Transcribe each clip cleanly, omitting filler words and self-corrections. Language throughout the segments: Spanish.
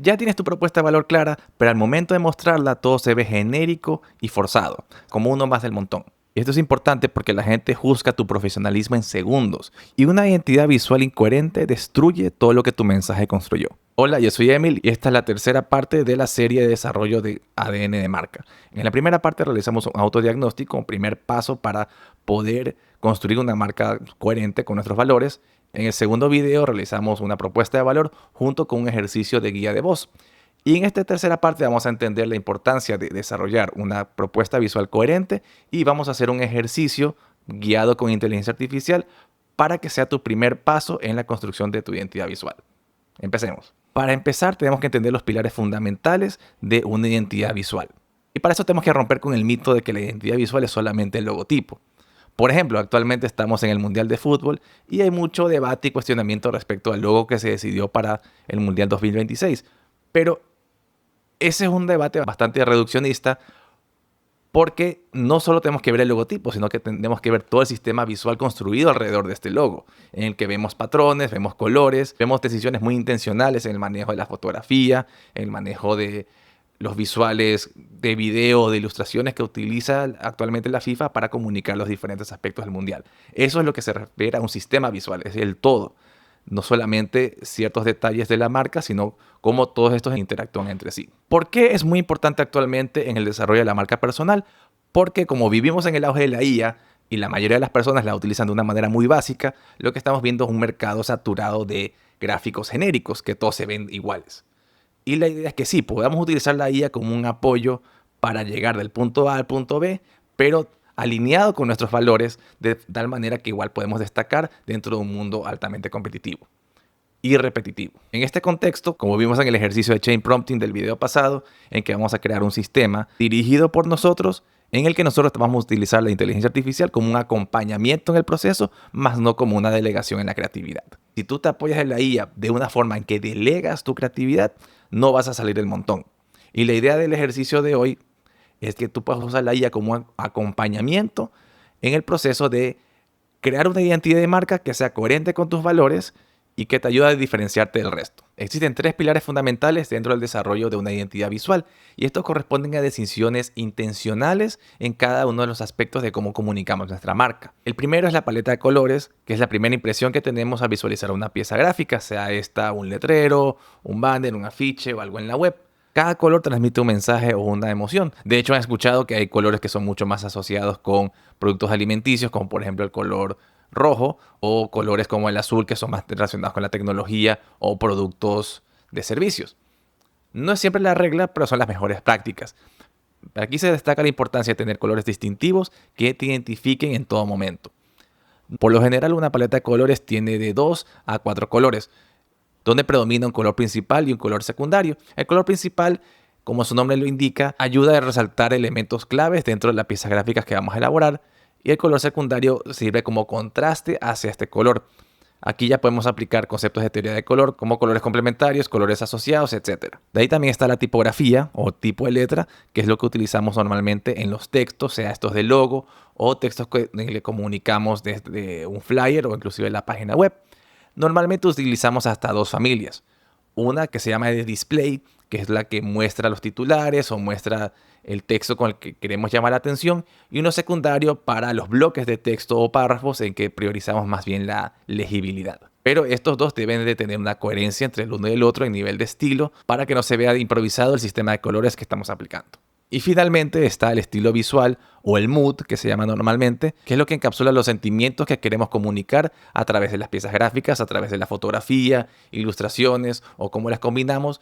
Ya tienes tu propuesta de valor clara, pero al momento de mostrarla todo se ve genérico y forzado, como uno más del montón. Y esto es importante porque la gente juzga tu profesionalismo en segundos y una identidad visual incoherente destruye todo lo que tu mensaje construyó. Hola, yo soy Emil y esta es la tercera parte de la serie de desarrollo de ADN de marca. En la primera parte realizamos un autodiagnóstico, un primer paso para poder construir una marca coherente con nuestros valores. En el segundo video realizamos una propuesta de valor junto con un ejercicio de guía de voz. Y en esta tercera parte vamos a entender la importancia de desarrollar una propuesta visual coherente y vamos a hacer un ejercicio guiado con inteligencia artificial para que sea tu primer paso en la construcción de tu identidad visual. Empecemos. Para empezar, tenemos que entender los pilares fundamentales de una identidad visual. Y para eso tenemos que romper con el mito de que la identidad visual es solamente el logotipo. Por ejemplo, actualmente estamos en el Mundial de Fútbol y hay mucho debate y cuestionamiento respecto al logo que se decidió para el Mundial 2026. Pero ese es un debate bastante reduccionista porque no solo tenemos que ver el logotipo, sino que tenemos que ver todo el sistema visual construido alrededor de este logo, en el que vemos patrones, vemos colores, vemos decisiones muy intencionales en el manejo de la fotografía, en el manejo de los visuales de video, de ilustraciones que utiliza actualmente la FIFA para comunicar los diferentes aspectos del mundial. Eso es lo que se refiere a un sistema visual, es el todo. No solamente ciertos detalles de la marca, sino cómo todos estos interactúan entre sí. ¿Por qué es muy importante actualmente en el desarrollo de la marca personal? Porque como vivimos en el auge de la IA y la mayoría de las personas la utilizan de una manera muy básica, lo que estamos viendo es un mercado saturado de gráficos genéricos que todos se ven iguales. Y la idea es que sí, podamos utilizar la IA como un apoyo para llegar del punto A al punto B, pero alineado con nuestros valores de tal manera que igual podemos destacar dentro de un mundo altamente competitivo y repetitivo. En este contexto, como vimos en el ejercicio de chain prompting del video pasado, en que vamos a crear un sistema dirigido por nosotros, en el que nosotros vamos a utilizar la inteligencia artificial como un acompañamiento en el proceso, más no como una delegación en la creatividad. Si tú te apoyas en la IA de una forma en que delegas tu creatividad, no vas a salir del montón. Y la idea del ejercicio de hoy es que tú puedas usar la IA como un acompañamiento en el proceso de crear una identidad de marca que sea coherente con tus valores y que te ayude a diferenciarte del resto. Existen tres pilares fundamentales dentro del desarrollo de una identidad visual y estos corresponden a decisiones intencionales en cada uno de los aspectos de cómo comunicamos nuestra marca. El primero es la paleta de colores, que es la primera impresión que tenemos al visualizar una pieza gráfica, sea esta un letrero, un banner, un afiche o algo en la web. Cada color transmite un mensaje o una emoción. De hecho, han escuchado que hay colores que son mucho más asociados con productos alimenticios, como por ejemplo el color rojo, o colores como el azul, que son más relacionados con la tecnología o productos de servicios. No es siempre la regla, pero son las mejores prácticas. Aquí se destaca la importancia de tener colores distintivos que te identifiquen en todo momento. Por lo general, una paleta de colores tiene de 2 a 4 colores, donde predomina un color principal y un color secundario. El color principal, como su nombre lo indica, ayuda a resaltar elementos claves dentro de las piezas gráficas que vamos a elaborar, y el color secundario sirve como contraste hacia este color. Aquí ya podemos aplicar conceptos de teoría de color como colores complementarios, colores asociados, etc. De ahí también está la tipografía o tipo de letra, que es lo que utilizamos normalmente en los textos, sea estos de logo o textos que le comunicamos desde un flyer o inclusive la página web. Normalmente utilizamos hasta dos familias. Una que se llama de display, que es la que muestra los titulares o muestra el texto con el que queremos llamar la atención, y uno secundario para los bloques de texto o párrafos en que priorizamos más bien la legibilidad. Pero estos dos deben de tener una coherencia entre el uno y el otro en nivel de estilo para que no se vea improvisado el sistema de colores que estamos aplicando. Y finalmente está el estilo visual o el mood, que se llama normalmente, que es lo que encapsula los sentimientos que queremos comunicar a través de las piezas gráficas, a través de la fotografía, ilustraciones o cómo las combinamos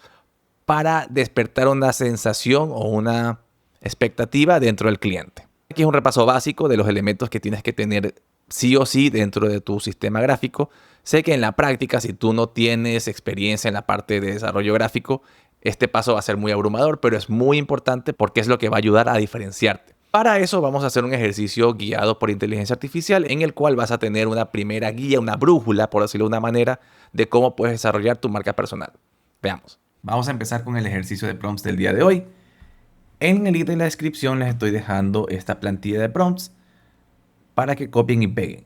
para despertar una sensación o una expectativa dentro del cliente. Aquí es un repaso básico de los elementos que tienes que tener sí o sí dentro de tu sistema gráfico. Sé que en la práctica, si tú no tienes experiencia en la parte de desarrollo gráfico, este paso va a ser muy abrumador, pero es muy importante porque es lo que va a ayudar a diferenciarte. Para eso vamos a hacer un ejercicio guiado por inteligencia artificial en el cual vas a tener una primera guía, una brújula, por decirlo de una manera, de cómo puedes desarrollar tu marca personal. Veamos. Vamos a empezar con el ejercicio de prompts del día de hoy. En el link de la descripción les estoy dejando esta plantilla de prompts para que copien y peguen.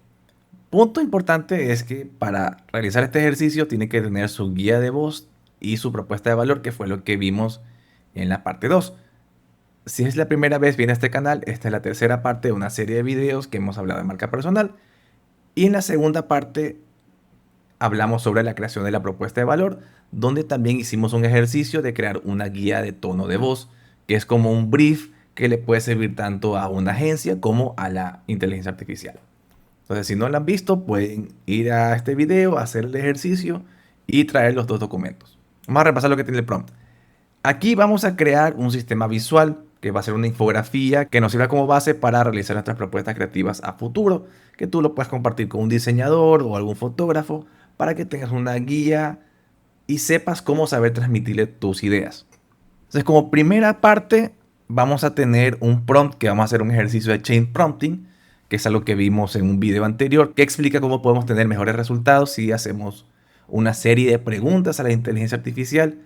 Punto importante es que para realizar este ejercicio tiene que tener su guía de voz y su propuesta de valor, que fue lo que vimos en la parte 2. Si es la primera vez viene a este canal, esta es la tercera parte de una serie de videos que hemos hablado de marca personal. Y en la segunda parte hablamos sobre la creación de la propuesta de valor, donde también hicimos un ejercicio de crear una guía de tono de voz, que es como un brief que le puede servir tanto a una agencia como a la inteligencia artificial. Entonces, si no lo han visto, pueden ir a este video, hacer el ejercicio y traer los dos documentos. Vamos a repasar lo que tiene el prompt. Aquí vamos a crear un sistema visual que va a ser una infografía que nos sirva como base para realizar nuestras propuestas creativas a futuro, que tú lo puedes compartir con un diseñador o algún fotógrafo para que tengas una guía y sepas cómo saber transmitirle tus ideas. Entonces, como primera parte, vamos a tener un prompt que vamos a hacer un ejercicio de chain prompting, que es algo que vimos en un video anterior, que explica cómo podemos tener mejores resultados si hacemos una serie de preguntas a la inteligencia artificial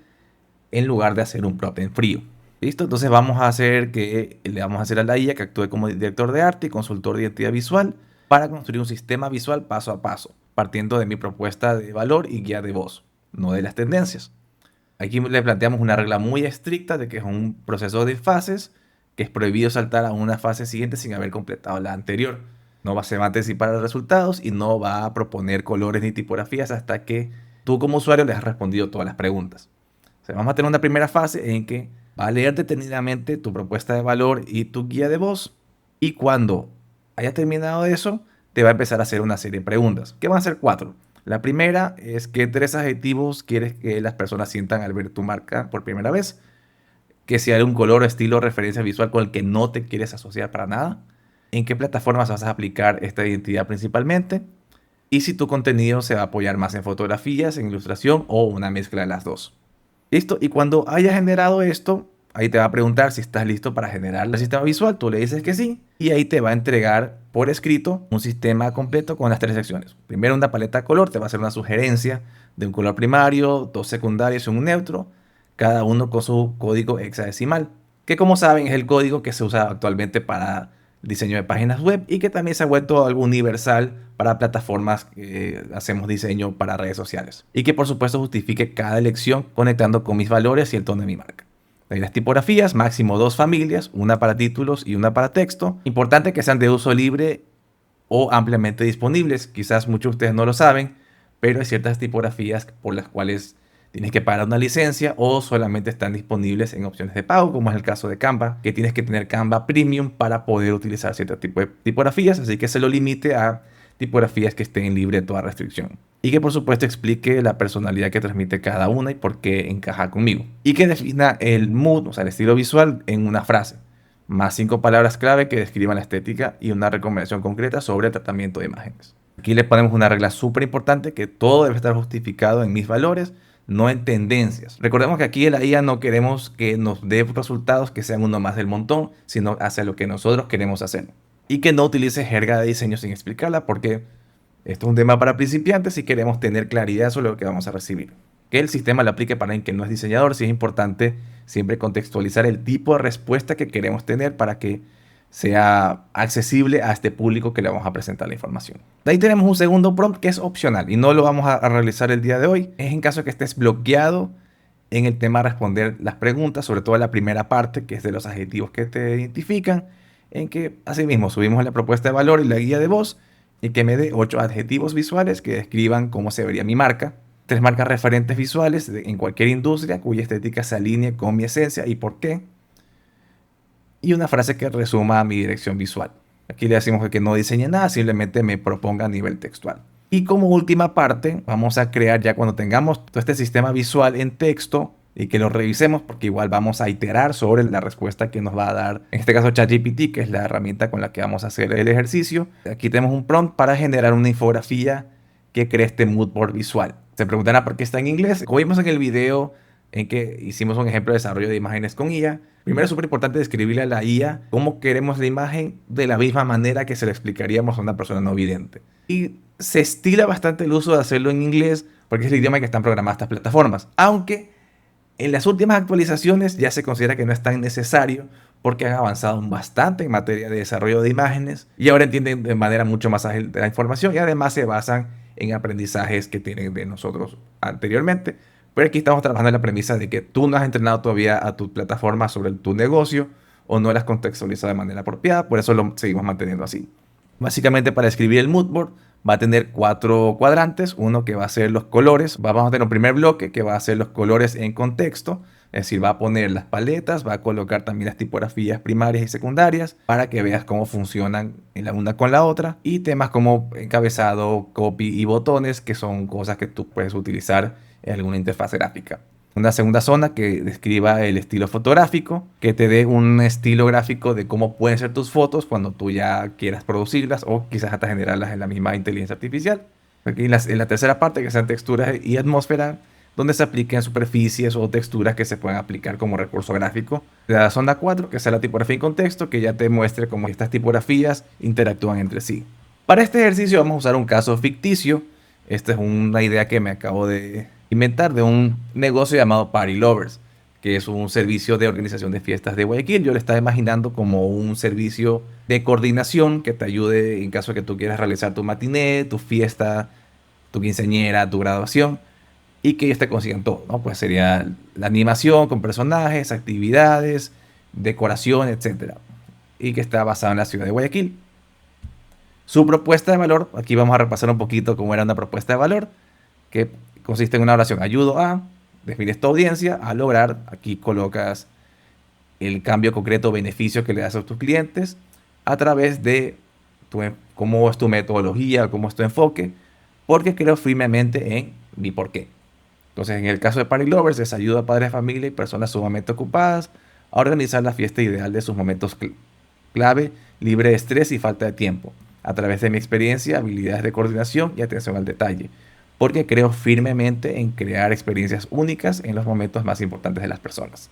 en lugar de hacer un prompt en frío. ¿Listo? Entonces vamos a hacer que le vamos a hacer a la IA que actúe como director de arte y consultor de identidad visual para construir un sistema visual paso a paso, partiendo de mi propuesta de valor y guía de voz, no de las tendencias. Aquí le planteamos una regla muy estricta de que es un proceso de fases, que es prohibido saltar a una fase siguiente sin haber completado la anterior. Se va a anticipar los resultados y no va a proponer colores ni tipografías hasta que tú como usuario le has respondido todas las preguntas. O sea, vamos a tener una primera fase en que va a leer detenidamente tu propuesta de valor y tu guía de voz, y cuando haya terminado eso, te va a empezar a hacer una serie de preguntas, que van a ser 4. La primera es qué 3 adjetivos quieres que las personas sientan al ver tu marca por primera vez, que si hay un color o estilo o referencia visual con el que no te quieres asociar para nada, en qué plataformas vas a aplicar esta identidad principalmente, y si tu contenido se va a apoyar más en fotografías, en ilustración o una mezcla de las dos. ¿Listo? Y cuando hayas generado esto, ahí te va a preguntar si estás listo para generar el sistema visual. Tú le dices que sí y ahí te va a entregar por escrito un sistema completo con las 3 secciones. Primero una paleta de color, te va a hacer una sugerencia de un color primario, 2 secundarios y un neutro, cada uno con su código hexadecimal, que como saben es el código que se usa actualmente para diseño de páginas web y que también se ha vuelto algo universal para plataformas que hacemos diseño para redes sociales. Y que por supuesto justifique cada elección conectando con mis valores y el tono de mi marca. Las tipografías, máximo 2 familias, una para títulos y una para texto. Importante que sean de uso libre o ampliamente disponibles. Quizás muchos de ustedes no lo saben, pero hay ciertas tipografías por las cuales tienes que pagar una licencia o solamente están disponibles en opciones de pago, como es el caso de Canva, que tienes que tener Canva Premium para poder utilizar cierto tipo de tipografías, así que se lo limite a tipografías que estén libres de toda restricción. Y que por supuesto explique la personalidad que transmite cada una y por qué encaja conmigo. Y que defina el mood, o sea, el estilo visual en una frase, más 5 palabras clave que describan la estética y una recomendación concreta sobre el tratamiento de imágenes. Aquí le ponemos una regla súper importante, que todo debe estar justificado en mis valores, no en tendencias. Recordemos que aquí en la IA no queremos que nos dé resultados que sean uno más del montón, sino hacia lo que nosotros queremos hacer. Y que no utilice jerga de diseño sin explicarla, porque esto es un tema para principiantes y queremos tener claridad sobre lo que vamos a recibir. Que el sistema lo aplique para quien no es diseñador, sí es importante siempre contextualizar el tipo de respuesta que queremos tener para que sea accesible a este público que le vamos a presentar la información. De ahí tenemos un segundo prompt que es opcional y no lo vamos a realizar el día de hoy. Es en caso de que estés bloqueado en el tema de responder las preguntas, sobre todo la primera parte, que es de los adjetivos que te identifican, en que asimismo subimos la propuesta de valor y la guía de voz y que me dé 8 adjetivos visuales que describan cómo se vería mi marca, 3 marcas referentes visuales en cualquier industria cuya estética se alinee con mi esencia y por qué, y una frase que resuma mi dirección visual. Aquí le decimos que no diseñe nada, simplemente me proponga a nivel textual. Y como última parte, vamos a crear, ya cuando tengamos todo este sistema visual en texto y que lo revisemos, porque igual vamos a iterar sobre la respuesta que nos va a dar, en este caso ChatGPT, que es la herramienta con la que vamos a hacer el ejercicio. Aquí tenemos un prompt para generar una infografía que cree este mood board visual. Se preguntarán por qué está en inglés. Como vimos en el video en que hicimos un ejemplo de desarrollo de imágenes con IA, primero es súper importante describirle a la IA cómo queremos la imagen de la misma manera que se le explicaríamos a una persona no vidente. Y se estila bastante el uso de hacerlo en inglés porque es el idioma que están programadas estas plataformas. Aunque en las últimas actualizaciones ya se considera que no es tan necesario porque han avanzado bastante en materia de desarrollo de imágenes y ahora entienden de manera mucho más ágil la información y además se basan en aprendizajes que tienen de nosotros anteriormente. Pero aquí estamos trabajando en la premisa de que tú no has entrenado todavía a tu plataforma sobre tu negocio o no la has contextualizado de manera apropiada, por eso lo seguimos manteniendo así. Básicamente, para escribir el mood board va a tener 4 cuadrantes, uno que va a ser los colores, vamos a tener un primer bloque que va a ser los colores en contexto, es decir, va a poner las paletas, va a colocar también las tipografías primarias y secundarias para que veas cómo funcionan la una con la otra, y temas como encabezado, copy y botones, que son cosas que tú puedes utilizar en alguna interfaz gráfica. Una segunda zona que describa el estilo fotográfico, que te dé un estilo gráfico de cómo pueden ser tus fotos cuando tú ya quieras producirlas o quizás hasta generarlas en la misma inteligencia artificial. Aquí en la tercera parte, que sean texturas y atmósfera, donde se apliquen superficies o texturas que se puedan aplicar como recurso gráfico. La zona 4, que sea la tipografía en contexto, que ya te muestre cómo estas tipografías interactúan entre sí. Para este ejercicio vamos a usar un caso ficticio. Esta es una idea que me acabo de inventar de un negocio llamado Party Lovers, que es un servicio de organización de fiestas de Guayaquil. Yo le estaba imaginando como un servicio de coordinación que te ayude en caso de que tú quieras realizar tu matiné, tu fiesta, tu quinceañera, tu graduación, y que ellos te consigan todo, ¿no? Pues sería la animación con personajes, actividades, decoración, etcétera, y que está basado en la ciudad de Guayaquil. Su propuesta de valor, aquí vamos a repasar un poquito cómo era una propuesta de valor, que consiste en una oración: ayudo a, defines tu audiencia, a lograr, aquí colocas el cambio concreto, beneficio que le das a tus clientes a través de cómo es tu metodología, cómo es tu enfoque, porque creo firmemente en mi porqué. Entonces, en el caso de Party Lovers, es ayuda a padres de familia y personas sumamente ocupadas a organizar la fiesta ideal de sus momentos clave, libre de estrés y falta de tiempo, a través de mi experiencia, habilidades de coordinación y atención al detalle, porque creo firmemente en crear experiencias únicas en los momentos más importantes de las personas.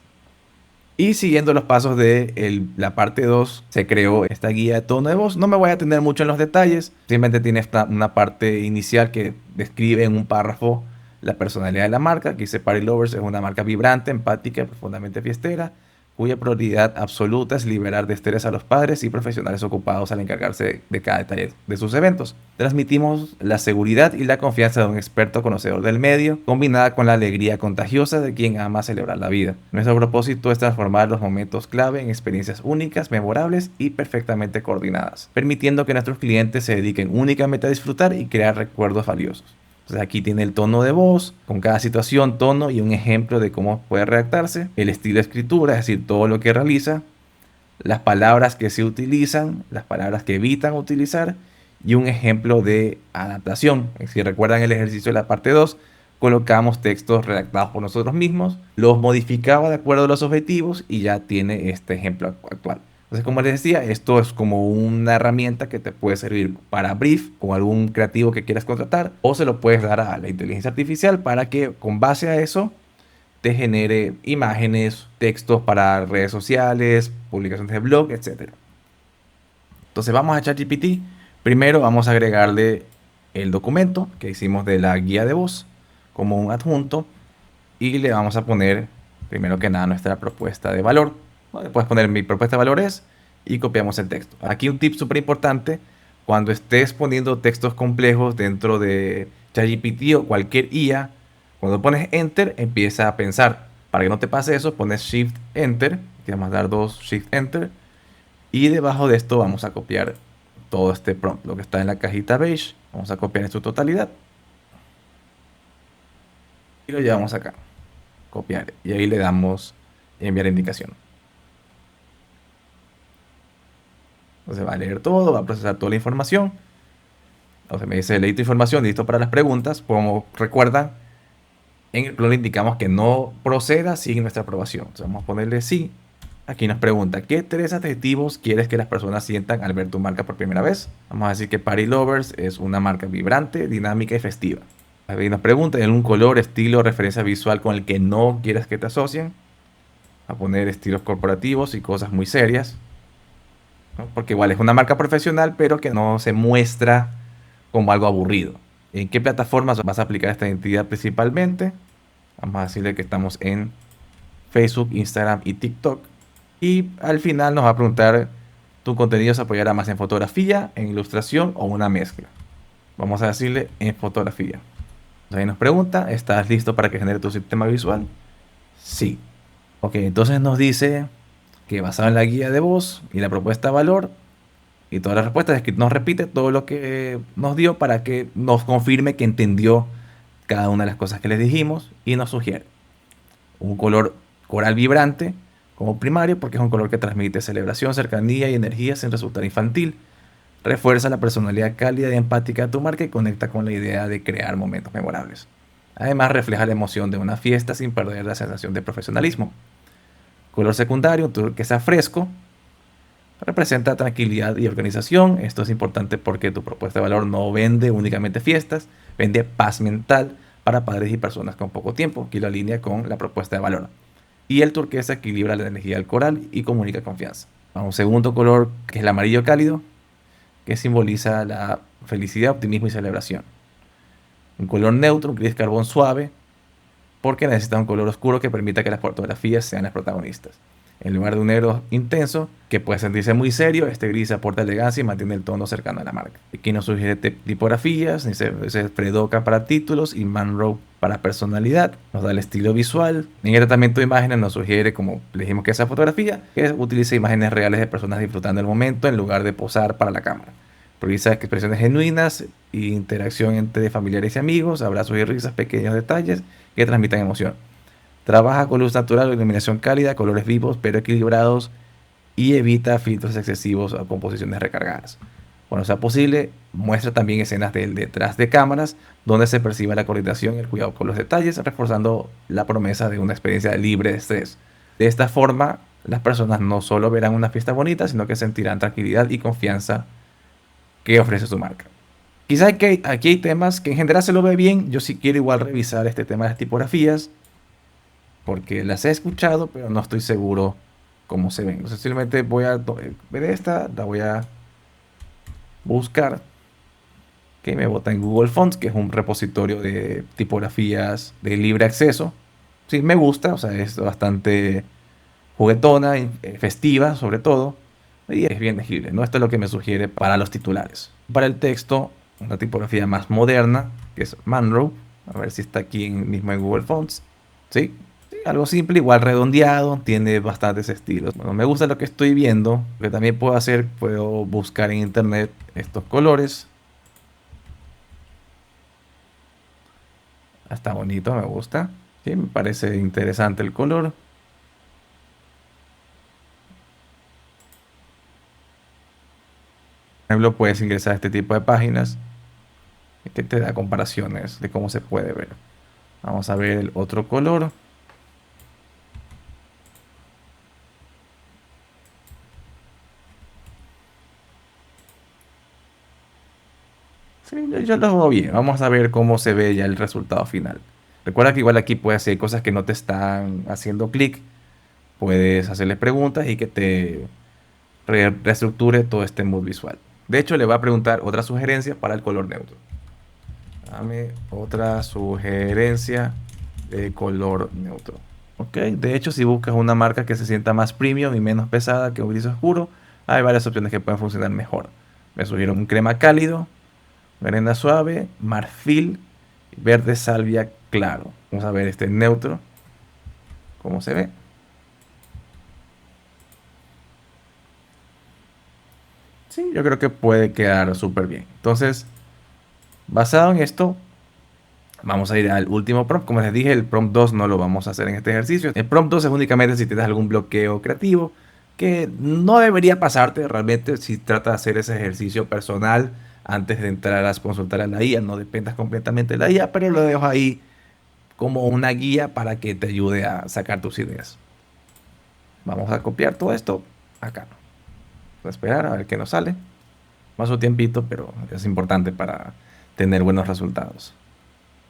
Y siguiendo los pasos de la parte 2, se creó esta guía de tono de voz. No me voy a atender mucho en los detalles, simplemente tiene una parte inicial que describe en un párrafo la personalidad de la marca. Aquí dice: Party Lovers es una marca vibrante, empática y profundamente fiestera, cuya prioridad absoluta es liberar de estrés a los padres y profesionales ocupados al encargarse de cada detalle de sus eventos. Transmitimos la seguridad y la confianza de un experto conocedor del medio, combinada con la alegría contagiosa de quien ama celebrar la vida. Nuestro propósito es transformar los momentos clave en experiencias únicas, memorables y perfectamente coordinadas, permitiendo que nuestros clientes se dediquen únicamente a disfrutar y crear recuerdos valiosos. Entonces aquí tiene el tono de voz, con cada situación, tono y un ejemplo de cómo puede redactarse, el estilo de escritura, es decir, todo lo que realiza, las palabras que se utilizan, las palabras que evitan utilizar y un ejemplo de adaptación. Si recuerdan el ejercicio de la parte 2, colocamos textos redactados por nosotros mismos, los modificaba de acuerdo a los objetivos y ya tiene este ejemplo actual. Entonces, como les decía, esto es como una herramienta que te puede servir para brief con algún creativo que quieras contratar, o se lo puedes dar a la inteligencia artificial para que con base a eso te genere imágenes, textos para redes sociales, publicaciones de blog, etc. Entonces vamos a ChatGPT. Primero vamos a agregarle el documento que hicimos de la guía de voz como un adjunto y le vamos a poner primero que nada nuestra propuesta de valor. Puedes poner mi propuesta de valores y copiamos el texto. Aquí un tip súper importante: cuando estés poniendo textos complejos dentro de ChatGPT o cualquier IA, cuando pones Enter empieza a pensar. Para que no te pase eso, pones Shift Enter, que vamos a dar 2 Shift Enter, y debajo de esto vamos a copiar todo este prompt, lo que está en la cajita beige. Vamos a copiar en su totalidad y lo llevamos acá, copiar, y ahí le damos enviar indicación. Entonces va a leer todo, va a procesar toda la información. Entonces me dice: leí tu información, listo para las preguntas. Como recuerdan, en el plugin indicamos que no proceda sin nuestra aprobación. Entonces vamos a ponerle sí. Aquí nos pregunta: ¿qué 3 adjetivos quieres que las personas sientan al ver tu marca por primera vez? Vamos a decir que Party Lovers es una marca vibrante, dinámica y festiva. Aquí nos pregunta: ¿en un color, estilo, referencia visual con el que no quieras que te asocien? A poner estilos corporativos y cosas muy serias, ¿no? Porque igual es una marca profesional, pero que no se muestra como algo aburrido. ¿En qué plataformas vas a aplicar esta identidad principalmente? Vamos a decirle que estamos en Facebook, Instagram y TikTok. Y al final nos va a preguntar: ¿tu contenido se apoyará más en fotografía, en ilustración o una mezcla? Vamos a decirle en fotografía. Entonces ahí nos pregunta, ¿estás listo para que genere tu sistema visual? Sí. Ok, entonces nos dice que basado en la guía de voz y la propuesta de valor y todas las respuestas, es que nos repite todo lo que nos dio para que nos confirme que entendió cada una de las cosas que les dijimos y nos sugiere un color coral vibrante como primario porque es un color que transmite celebración, cercanía y energía sin resultar infantil. Refuerza la personalidad cálida y empática de tu marca y conecta con la idea de crear momentos memorables. Además, refleja la emoción de una fiesta sin perder la sensación de profesionalismo. Color secundario, un turquesa fresco, representa tranquilidad y organización. Esto es importante porque tu propuesta de valor no vende únicamente fiestas, vende paz mental para padres y personas con poco tiempo, que lo alinea con la propuesta de valor. Y el turquesa equilibra la energía del coral y comunica confianza. Un segundo color, que es el amarillo cálido, que simboliza la felicidad, optimismo y celebración. Un color neutro, un gris carbón suave, porque necesita un color oscuro que permita que las fotografías sean las protagonistas. En lugar de un negro intenso, que puede sentirse muy serio, este gris aporta elegancia y mantiene el tono cercano a la marca. Aquí nos sugiere tipografías, dice Fredoka para títulos y Manroe para personalidad. Nos da el estilo visual. En el tratamiento de imágenes nos sugiere, como le dijimos que esa fotografía, que utilice imágenes reales de personas disfrutando el momento en lugar de posar para la cámara. Prioriza expresiones genuinas e interacción entre familiares y amigos, abrazos y risas, pequeños detalles que transmitan emoción. Trabaja con luz natural o iluminación cálida, colores vivos pero equilibrados y evita filtros excesivos o composiciones recargadas. Cuando sea posible, muestra también escenas del detrás de cámaras donde se percibe la coordinación y el cuidado con los detalles, reforzando la promesa de una experiencia libre de estrés. De esta forma, las personas no solo verán una fiesta bonita, sino que sentirán tranquilidad y confianza que ofrece su marca. Quizás aquí hay temas que en general se lo ve bien. Yo sí quiero igual revisar este tema de las tipografías, porque las he escuchado, pero no estoy seguro cómo se ven. Entonces simplemente voy a ver esta, la voy a buscar, que me bota en Google Fonts, que es un repositorio de tipografías de libre acceso. Sí, me gusta, o sea, es bastante juguetona, festiva sobre todo, y es bien legible, ¿no? Esto es lo que me sugiere para los titulares. Para el texto, una tipografía más moderna, que es Manroe. A ver si está aquí mismo en Google Fonts. ¿Sí? Sí, algo simple, igual redondeado, tiene bastantes estilos. Bueno, me gusta lo que estoy viendo. Lo que también puedo hacer, puedo buscar en internet estos colores. Está bonito, me gusta. Sí, me parece interesante el color. Por ejemplo, puedes ingresar a este tipo de páginas que te da comparaciones de cómo se puede ver. Vamos a ver el otro color. Sí, yo lo veo bien. Vamos a ver cómo se ve ya el resultado final. Recuerda que igual aquí puedes hacer cosas que no te están haciendo clic. Puedes hacerle preguntas y que te reestructure todo este mood visual. De hecho, le va a preguntar otra sugerencia para el color neutro. Dame otra sugerencia de color neutro. Ok, de hecho, si buscas una marca que se sienta más premium y menos pesada que un gris oscuro, hay varias opciones que pueden funcionar mejor. Me sugiero un crema cálido, merenda suave, marfil, verde salvia claro. Vamos a ver este neutro, cómo se ve. Sí, yo creo que puede quedar súper bien. Entonces, basado en esto, vamos a ir al último prompt. Como les dije, el prompt 2 no lo vamos a hacer en este ejercicio. El prompt 2 es únicamente si tienes algún bloqueo creativo, que no debería pasarte realmente si tratas de hacer ese ejercicio personal antes de entrar a consultar a la IA. No dependas completamente de la IA, pero lo dejo ahí como una guía para que te ayude a sacar tus ideas. Vamos a copiar todo esto acá. Vamos a esperar a ver qué nos sale. Más un tiempito, pero es importante para tener buenos resultados.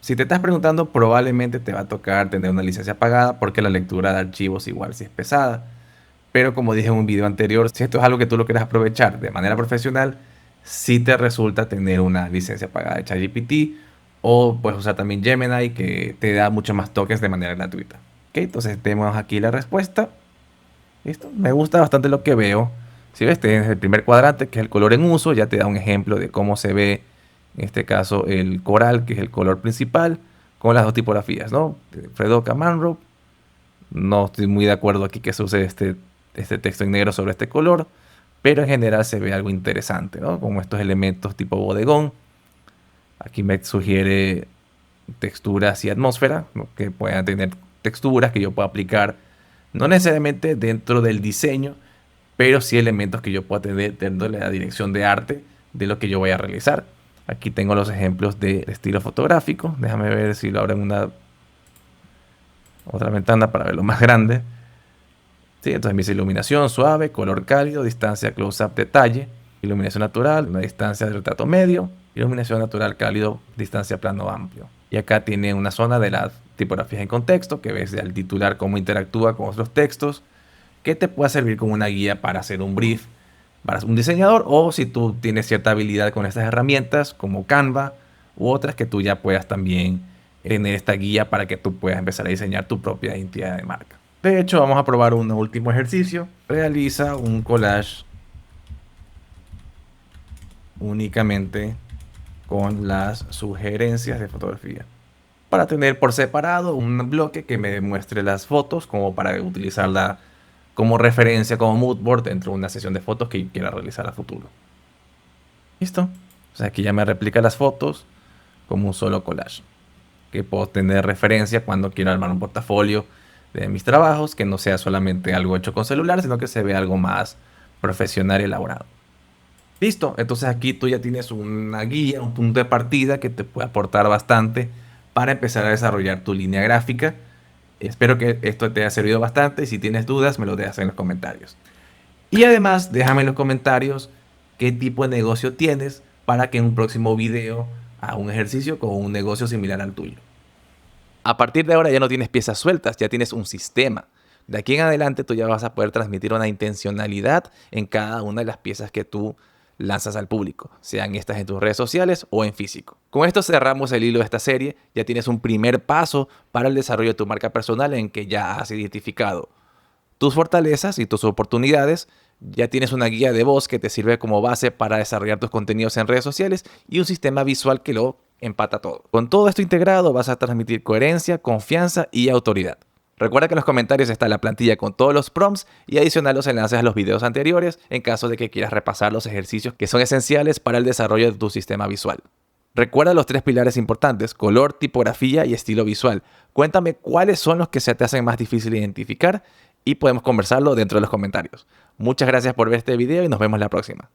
Si te estás preguntando, probablemente te va a tocar tener una licencia pagada porque la lectura de archivos igual si es pesada. Pero como dije en un video anterior, si esto es algo que tú lo quieres aprovechar de manera profesional, sí te resulta tener una licencia pagada de ChatGPT o puedes usar también Gemini que te da muchos más tokens de manera gratuita. Ok, entonces tenemos aquí la respuesta. Listo, me gusta bastante lo que veo. Si ves, tienes el primer cuadrante que es el color en uso, ya te da un ejemplo de cómo se ve en este caso el coral, que es el color principal. con las dos tipografías, ¿no? Fredoka Manrope. No estoy muy de acuerdo aquí que se use este texto en negro sobre este color, pero en general se ve algo interesante, ¿no? Como estos elementos tipo bodegón. Aquí me sugiere texturas y atmósfera, ¿no? Que puedan tener texturas que yo pueda aplicar, no necesariamente dentro del diseño, pero sí elementos que yo pueda tener dentro de la dirección de arte de lo que yo voy a realizar. Aquí tengo los ejemplos de estilo fotográfico. Déjame ver si lo abro en una otra ventana para verlo más grande. Sí, entonces me dice iluminación suave, color cálido, distancia close-up detalle, iluminación natural, una distancia de retrato medio, iluminación natural cálido, distancia plano amplio. Y acá tiene una zona de las tipografías en contexto, que ves al titular cómo interactúa con otros textos, que te puede servir como una guía para hacer un brief para un diseñador, o si tú tienes cierta habilidad con estas herramientas como Canva u otras, que tú ya puedas también tener esta guía para que tú puedas empezar a diseñar tu propia identidad de marca. De hecho, vamos a probar un último ejercicio. Realiza un collage únicamente con las sugerencias de fotografía, para tener por separado un bloque que me demuestre las fotos, como para utilizarla como referencia, como mood board dentro de una sesión de fotos que quiera realizar a futuro. ¿Listo? O sea, aquí ya me replica las fotos como un solo collage, que puedo tener referencia cuando quiero armar un portafolio de mis trabajos, que no sea solamente algo hecho con celular, sino que se vea algo más profesional y elaborado. Listo, entonces aquí tú ya tienes una guía, un punto de partida que te puede aportar bastante para empezar a desarrollar tu línea gráfica. Espero que esto te haya servido bastante y si tienes dudas me lo dejas en los comentarios. Y además déjame en los comentarios qué tipo de negocio tienes para que en un próximo video haga un ejercicio con un negocio similar al tuyo. A partir de ahora ya no tienes piezas sueltas, ya tienes un sistema. De aquí en adelante tú ya vas a poder transmitir una intencionalidad en cada una de las piezas que tú lanzas al público, sean estas en tus redes sociales o en físico. Con esto cerramos el hilo de esta serie. Ya tienes un primer paso para el desarrollo de tu marca personal, en que ya has identificado tus fortalezas y tus oportunidades. Ya tienes una guía de voz que te sirve como base para desarrollar tus contenidos en redes sociales y un sistema visual que lo empata todo. Con todo esto integrado vas a transmitir coherencia, confianza y autoridad. Recuerda que en los comentarios está la plantilla con todos los prompts y adicional los enlaces a los videos anteriores en caso de que quieras repasar los ejercicios que son esenciales para el desarrollo de tu sistema visual. Recuerda los 3 pilares importantes: color, tipografía y estilo visual. Cuéntame cuáles son los que se te hacen más difícil identificar y podemos conversarlo dentro de los comentarios. Muchas gracias por ver este video y nos vemos la próxima.